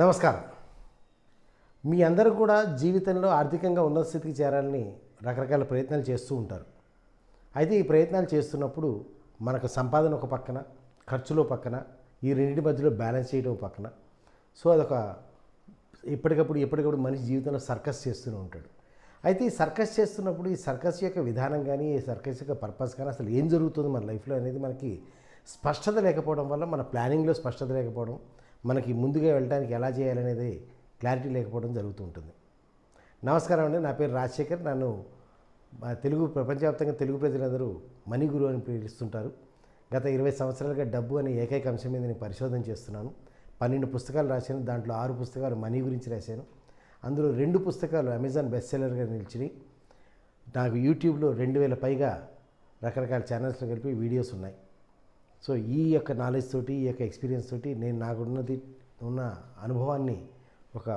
నమస్కారం. మీ అందరూ కూడా జీవితంలో ఆర్థికంగా ఉన్నత స్థితికి చేరాలని రకరకాల ప్రయత్నాలు చేస్తూ ఉంటారు. అయితే ఈ ప్రయత్నాలు చేస్తున్నప్పుడు మనకు సంపాదన ఒక పక్కన, ఖర్చులో పక్కన, ఈ రెండింటి మధ్యలో బ్యాలెన్స్ చేయడం పక్కన. సో అదొక ఎప్పటికప్పుడు మనిషి జీవితంలో సర్కస్ చేస్తూనే ఉంటాడు. అయితే ఈ సర్కస్ చేస్తున్నప్పుడు ఈ సర్కస్ యొక్క విధానం కానీ, ఈ సర్కస్ యొక్క పర్పస్ కానీ, అసలు ఏం జరుగుతుంది మన లైఫ్లో అనేది మనకి స్పష్టత లేకపోవడం వల్ల, మన ప్లానింగ్లో స్పష్టత లేకపోవడం, మనకి ముందుగా వెళ్ళడానికి ఎలా చేయాలనేది క్లారిటీ లేకపోవడం జరుగుతూ ఉంటుంది. నమస్కారం అండి, నా పేరు రాజశేఖర్. నన్ను ప్రపంచవ్యాప్తంగా తెలుగు ప్రజలందరూ మనీ గురువు అని పిలుస్తుంటారు. గత 20 సంవత్సరాలుగా డబ్బు అనే ఏకైక అంశం మీద నేను పరిశోధన చేస్తున్నాను. 12 పుస్తకాలు రాశాను. దాంట్లో 6 పుస్తకాలు మనీ గురించి రాశాను. అందులో 2 పుస్తకాలు అమెజాన్ బెస్ట్ సెల్లర్గా నిలిచినాయి. నాకు యూట్యూబ్లో 2000 పైగా రకరకాల ఛానల్స్లో కలిపి వీడియోస్ ఉన్నాయి. సో ఈ యొక్క నాలెడ్జ్ తోటి, ఈ యొక్క ఎక్స్పీరియన్స్ తోటి నేను ఉన్న అనుభవాన్ని ఒక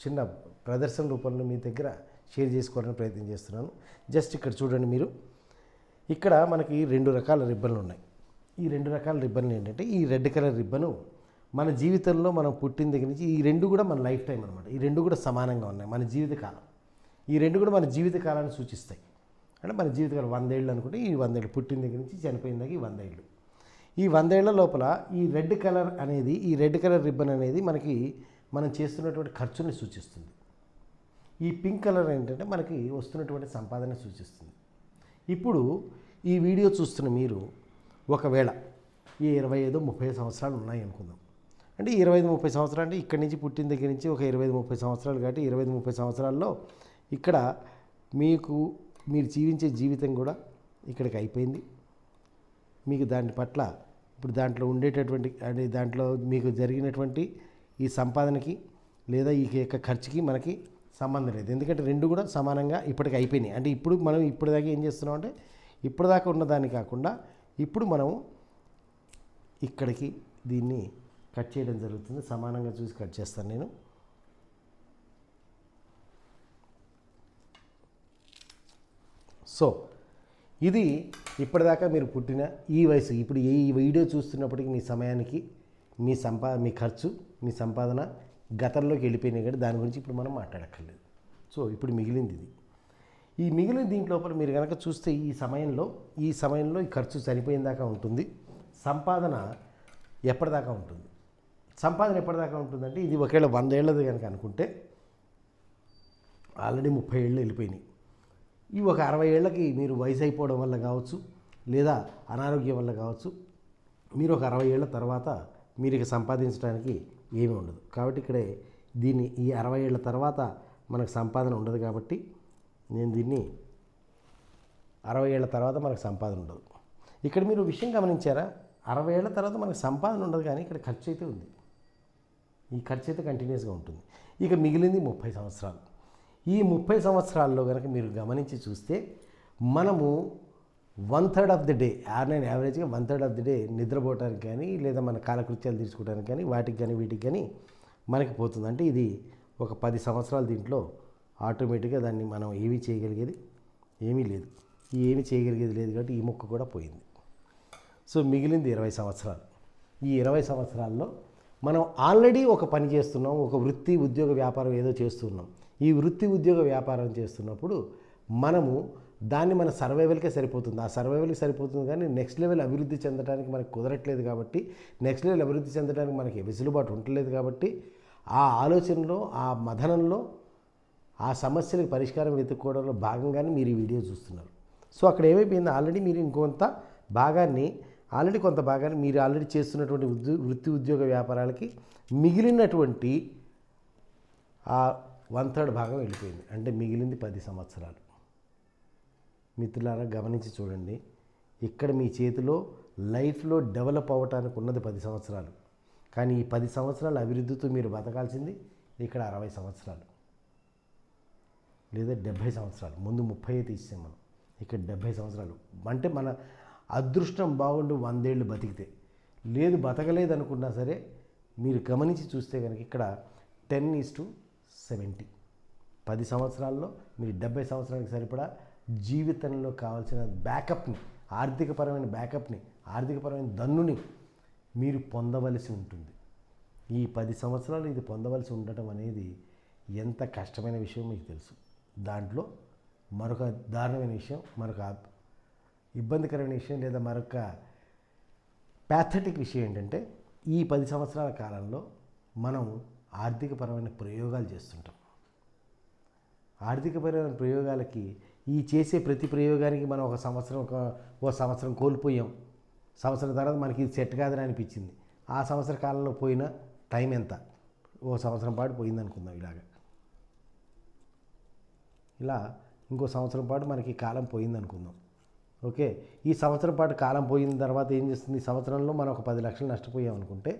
చిన్న ప్రదర్శన రూపంలో మీ దగ్గర షేర్ చేసుకోవాలని ప్రయత్నం చేస్తున్నాను. జస్ట్ ఇక్కడ చూడండి మీరు. ఇక్కడ మనకి 2 రకాల రిబ్బన్లు ఉన్నాయి. ఈ 2 రకాల రిబ్బన్లు ఏంటంటే, ఈ రెడ్ కలర్ రిబ్బను మన జీవితంలో మనం పుట్టిన దగ్గర నుంచి, ఈ 2 కూడా మన లైఫ్ టైం అనమాట. ఈ 2 కూడా సమానంగా ఉన్నాయి, మన జీవితకాలం. ఈ 2 కూడా మన జీవితకాలాన్ని సూచిస్తాయి. అంటే మన జీవితకాలం 100 ఏళ్ళు అనుకుంటే, ఈ 100 ఏళ్ళు పుట్టిన దగ్గర నుంచి చనిపోయిన దాకా ఈ 100 ఏళ్ళు. ఈ 100 ఏళ్ల లోపల ఈ రెడ్ కలర్ రిబ్బన్ అనేది మనకి మనం చేస్తున్నటువంటి ఖర్చుని సూచిస్తుంది. ఈ పింక్ కలర్ ఏంటంటే మనకి వస్తున్నటువంటి సంపాదన సూచిస్తుంది. ఇప్పుడు ఈ వీడియో చూస్తున్న మీరు ఒకవేళ ఈ 25-30 సంవత్సరాలు ఉన్నాయి అనుకుందాం. అంటే 25-30 సంవత్సరాలు అంటే ఇక్కడి నుంచి పుట్టిన దగ్గర నుంచి ఒక 25-30 సంవత్సరాలు, కాబట్టి 25-30 సంవత్సరాల్లో ఇక్కడ మీరు జీవించే జీవితం కూడా ఇక్కడికి అయిపోయింది. మీకు దాని పట్ల ఇప్పుడు దాంట్లో ఉండేటటువంటి, అంటే దాంట్లో మీకు జరిగినటువంటి ఈ సంపాదనకి లేదా ఈ యొక్క ఖర్చుకి మనకి సంబంధం లేదు. ఎందుకంటే 2 కూడా సమానంగా ఇప్పటికి అయిపోయినాయి. అంటే ఇప్పుడు మనం ఇప్పటిదాకా ఏం చేస్తున్నాం అంటే, ఇప్పటిదాకా ఉన్నదాన్ని కాకుండా ఇప్పుడు మనము ఇక్కడికి దీన్ని కట్ చేయడం జరుగుతుంది. సమానంగా చూసి కట్ చేస్తాను నేను. సో ఇది ఇప్పటిదాకా మీరు పుట్టిన ఈ వయసు. ఇప్పుడు ఈ వీడియో చూస్తున్నప్పటికీ మీ సమయానికి మీ ఖర్చు, మీ సంపాదన గతంలోకి వెళ్ళిపోయినాయి కదా, దాని గురించి ఇప్పుడు మనం మాట్లాడక్కర్లేదు. సో ఇప్పుడు మిగిలింది ఇది. ఈ మిగిలిన దీంట్లోపల మీరు కనుక చూస్తే ఈ సమయంలో ఈ ఖర్చు చనిపోయిన దాకా ఉంటుంది. సంపాదన ఎప్పటిదాకా ఉంటుంది? సంపాదన ఎప్పటిదాకా ఉంటుందంటే, ఇది ఒకవేళ 100 ఏళ్ళది కనుక అనుకుంటే ఆల్రెడీ 30 ఏళ్ళు వెళ్ళిపోయినాయి. ఈ ఒక 60 ఏళ్ళకి మీరు వయసు అయిపోవడం వల్ల కావచ్చు, లేదా అనారోగ్యం వల్ల కావచ్చు, మీరు ఒక 60 ఏళ్ళ తర్వాత మీరు ఇక సంపాదించడానికి ఏమీ ఉండదు. కాబట్టి ఇక్కడే ఈ 60 ఏళ్ళ తర్వాత మనకు సంపాదన ఉండదు. కాబట్టి నేను దీన్ని 60 ఏళ్ళ తర్వాత మనకు సంపాదన ఉండదు. ఇక్కడ మీరు విషయం గమనించారా? 60 ఏళ్ళ తర్వాత మనకు సంపాదన ఉండదు, కానీ ఇక్కడ ఖర్చు అయితే ఉంది. ఈ ఖర్చు అయితే కంటిన్యూస్గా ఉంటుంది. ఇక మిగిలింది 30 సంవత్సరాలు. ఈ 30 సంవత్సరాల్లో కనుక మీరు గమనించి చూస్తే, మనము 1/3 ఆఫ్ ది డే, యావరేజ్గా 1/3 ఆఫ్ ది డే నిద్రపోవడానికి కానీ, లేదా మన కాలకృత్యాలు తీర్చుకోవడానికి కానీ, వీటికి కానీ మనకి పోతుంది. అంటే ఇది ఒక 10 సంవత్సరాలు దీంట్లో ఆటోమేటిక్గా దాన్ని మనం ఏమీ చేయగలిగేది ఏమీ లేదు. ఏమీ చేయగలిగేది లేదు కాబట్టి ఈ మొక్క కూడా పోయింది. సో మిగిలింది 20 సంవత్సరాలు. ఈ 20 సంవత్సరాల్లో మనం ఆల్రెడీ ఒక పని చేస్తున్నాం, ఒక వృత్తి ఉద్యోగ వ్యాపారం ఏదో చేస్తున్నాం. ఈ వృత్తి ఉద్యోగ వ్యాపారం చేస్తున్నప్పుడు మనము దాన్ని మన సర్వైవల్కే సరిపోతుంది. ఆ సర్వైవల్కి సరిపోతుంది, కానీ నెక్స్ట్ లెవెల్ అభివృద్ధి చెందడానికి మనకు కుదరట్లేదు. కాబట్టి నెక్స్ట్ లెవెల్ అభివృద్ధి చెందడానికి మనకి వెసులుబాటు ఉండలేదు. కాబట్టి ఆ ఆలోచనలో, ఆ మథనంలో, ఆ సమస్యలకు పరిష్కారం వెతుక్కోవడంలో భాగంగానే మీరు ఈ వీడియో చూస్తున్నారు. సో అక్కడ ఏమైపోయింది, ఆల్రెడీ మీరు కొంత భాగాన్ని మీరు ఆల్రెడీ చేస్తున్నటువంటి వృత్తి ఉద్యోగ వ్యాపారాలకి మిగిలినటువంటి ఆ 1/3 భాగం వెళ్ళిపోయింది. అంటే మిగిలింది 10 సంవత్సరాలు. మిత్రులారా గమనించి చూడండి. ఇక్కడ మీ చేతిలో లైఫ్లో డెవలప్ అవ్వటానికి ఉన్నది 10 సంవత్సరాలు. కానీ ఈ 10 సంవత్సరాల అభివృద్ధితో మీరు బతకాల్సింది ఇక్కడ 60 సంవత్సరాలు లేదా 70 సంవత్సరాలు. ముందు 30 తీసాం మనం, ఇక్కడ 70 సంవత్సరాలు. అంటే మన అదృష్టం బాగుండి 100 ఏళ్ళు బతికితే, లేదు బతకలేదు అనుకున్నా సరే, మీరు గమనించి చూస్తే కనుక ఇక్కడ 10:70. 10 సంవత్సరాల్లో మీరు 70 సంవత్సరాలకు సరిపడా జీవితంలో కావాల్సిన బ్యాకప్ని, ఆర్థికపరమైన దన్నుని మీరు పొందవలసి ఉంటుంది. ఈ 10 సంవత్సరాలు ఇది పొందవలసి ఉండటం అనేది ఎంత కష్టమైన విషయం మీకు తెలుసు. దాంట్లో మరొక దారుణమైన విషయం, మరొక ఇబ్బందికరమైన విషయం, లేదా మరొక ప్యాథటిక్ విషయం ఏంటంటే ఈ 10 సంవత్సరాల కాలంలో మనం ఆర్థికపరమైన ప్రయోగాలు చేస్తుంటాం. ఆర్థికపరమైన ప్రయోగాలకి ఈ చేసే ప్రతి ప్రయోగానికి మనం ఒక సంవత్సరం కోల్పోయాం. సంవత్సరం తర్వాత మనకి ఇది సెట్ కాదని అనిపించింది. ఆ సంవత్సర కాలంలో పోయిన టైం ఎంత? ఓ సంవత్సరం పాటు పోయిందనుకుందాం. ఇలా ఇంకో సంవత్సరం పాటు మనకి కాలం పోయిందనుకుందాం. ఓకే, ఈ సంవత్సరం పాటు కాలం పోయిన తర్వాత ఏం చేస్తుంది? ఈ సంవత్సరంలో మనం ఒక 10 లక్షలు నష్టపోయాం అనుకుంటే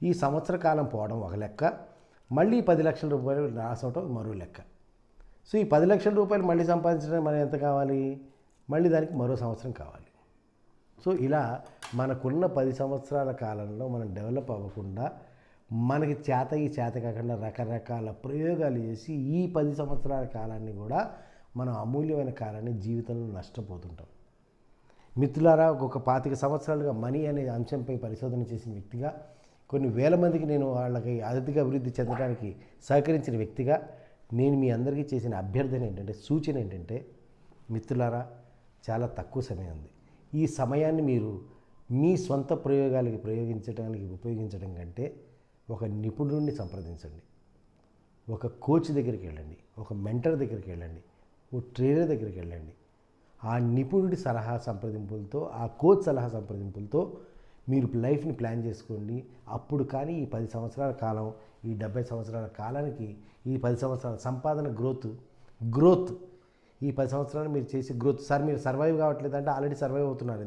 ఈ సంవత్సర కాలం పోవడం ఒక లెక్క, మళ్ళీ 10 లక్షల రూపాయలు లాస్ అవటం మరో లెక్క. సో ఈ 10 లక్షల రూపాయలు మళ్ళీ సంపాదించడానికి మనం ఎంత కావాలి? మళ్ళీ దానికి మరో సంవత్సరం కావాలి. సో ఇలా మనకున్న 10 సంవత్సరాల కాలంలో మనం డెవలప్ అవ్వకుండా మనకి చేత కాకుండా రకరకాల ప్రయోగాలు చేసి ఈ 10 సంవత్సరాల కాలాన్ని కూడా మనం అమూల్యమైన కాలాన్ని జీవితంలో నష్టపోతుంటాం. మిత్రులారా, ఒక 25 సంవత్సరాలుగా మనీ అనే అంశంపై పరిశోధన చేసిన వ్యక్తిగా, కొన్ని వేల మందికి నేను వాళ్ళకి ఆర్థిక అభివృద్ధి చెందడానికి సహకరించిన వ్యక్తిగా నేను మీ అందరికీ చేసిన అభ్యర్థన ఏంటంటే, సూచన ఏంటంటే, మిత్రులారా, చాలా తక్కువ సమయం ఉంది. ఈ సమయాన్ని మీరు మీ సొంత ప్రయోగాలకి ఉపయోగించడం కంటే ఒక నిపుణుడిని సంప్రదించండి, ఒక కోచ్ దగ్గరికి వెళ్ళండి, ఒక మెంటర్ దగ్గరికి వెళ్ళండి, ఓ ట్రైనర్ దగ్గరికి వెళ్ళండి. ఆ నిపుణుడి సలహా సంప్రదింపులతో, ఆ కోచ్ సలహా సంప్రదింపులతో మీరు లైఫ్ని ప్లాన్ చేసుకోండి. అప్పుడు కానీ ఈ 10 సంవత్సరాల కాలం, ఈ 70 సంవత్సరాల కాలానికి ఈ 10 సంవత్సరాల సంపాదన గ్రోత్ ఈ 10 సంవత్సరాలు మీరు చేసే గ్రోత్. సార్ మీరు సర్వైవ్ కావట్లేదు అంటే ఆల్రెడీ సర్వైవ్ అవుతున్నారు.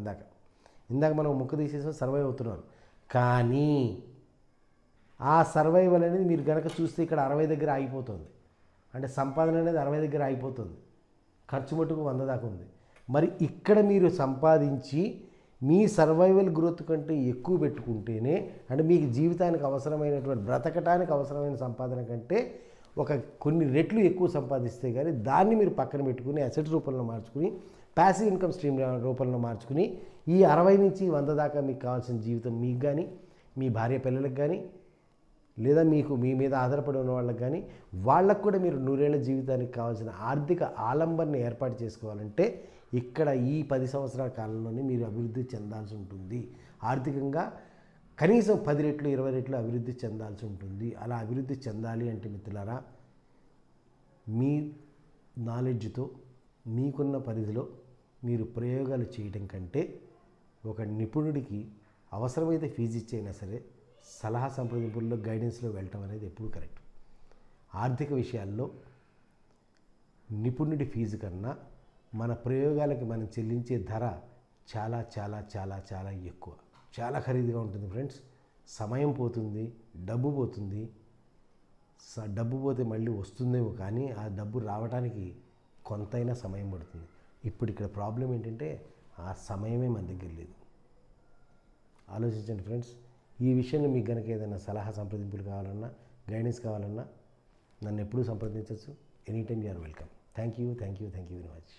ఇందాక మనం ముక్క తీసేసాం, సర్వైవ్ అవుతున్నారు. కానీ ఆ సర్వైవల్ అనేది మీరు కనుక చూస్తే ఇక్కడ 60 దగ్గర ఆగిపోతుంది. అంటే సంపాదన అనేది 60 దగ్గర ఆగిపోతుంది, ఖర్చు మటుకు 100 దాకా ఉంది. మరి ఇక్కడ మీరు సంపాదించి మీ సర్వైవల్ గ్రోత్ కంటే ఎక్కువ పెట్టుకుంటేనే, అంటే మీకు జీవితానికి అవసరమైనటువంటి బ్రతకటానికి అవసరమైన సంపాదన కంటే కొన్ని రెట్లు ఎక్కువ సంపాదిస్తే కానీ దాన్ని మీరు పక్కన పెట్టుకుని అసెట్ రూపంలో మార్చుకుని, ప్యాసివ్ ఇన్కమ్ స్ట్రీమ్ రూపంలో మార్చుకుని ఈ 60 నుంచి 100 దాకా మీకు కావాల్సిన జీవితం మీకు కానీ, మీ భార్య పిల్లలకు కానీ, లేదా మీ మీద ఆధారపడి ఉన్న వాళ్ళకి కానీ, వాళ్ళకు కూడా మీరు 100 ఏళ్ల జీవితానికి కావాల్సిన ఆర్థిక ఆలంబనని ఏర్పాటు చేసుకోవాలంటే ఇక్కడ ఈ 10 సంవత్సరాల కాలంలోనే మీరు అభివృద్ధి చెందాల్సి ఉంటుంది. ఆర్థికంగా కనీసం 10 రెట్లు 20 రెట్లు అభివృద్ధి చెందాల్సి ఉంటుంది. అలా అభివృద్ధి చెందాలి అంటే మిత్రులారా, మీ నాలెడ్జ్తో మీకున్న పరిధిలో మీరు ప్రయోగాలు చేయడం కంటే ఒక నిపుణుడికి అవసరమైతే ఫీజు ఇచ్చైనా సరే సలహా సంప్రదింపుల్లో గైడెన్స్లో వెళ్ళటం అనేది ఎప్పుడు కరెక్ట్. ఆర్థిక విషయాల్లో నిపుణుడి ఫీజు కన్నా మన ప్రయోగాలకి మనం చెల్లించే ధర చాలా చాలా చాలా చాలా ఎక్కువ, చాలా ఖరీదుగా ఉంటుంది ఫ్రెండ్స్. సమయం పోతుంది, డబ్బు పోతుంది. డబ్బు పోతే మళ్ళీ వస్తుందేమో, కానీ ఆ డబ్బు రావడానికి కొంతైనా సమయం పడుతుంది. ఇప్పుడు ఇక్కడ ప్రాబ్లం ఏంటంటే ఆ సమయమే మన దగ్గర లేదు. ఆలోచించండి ఫ్రెండ్స్. ఈ విషయంలో మీకు కనుక ఏదైనా సలహా సంప్రదింపులు కావాలన్నా, గైడెన్స్ కావాలన్నా నన్ను ఎప్పుడూ సంప్రదించవచ్చు. Any time you are welcome. Thank you very much.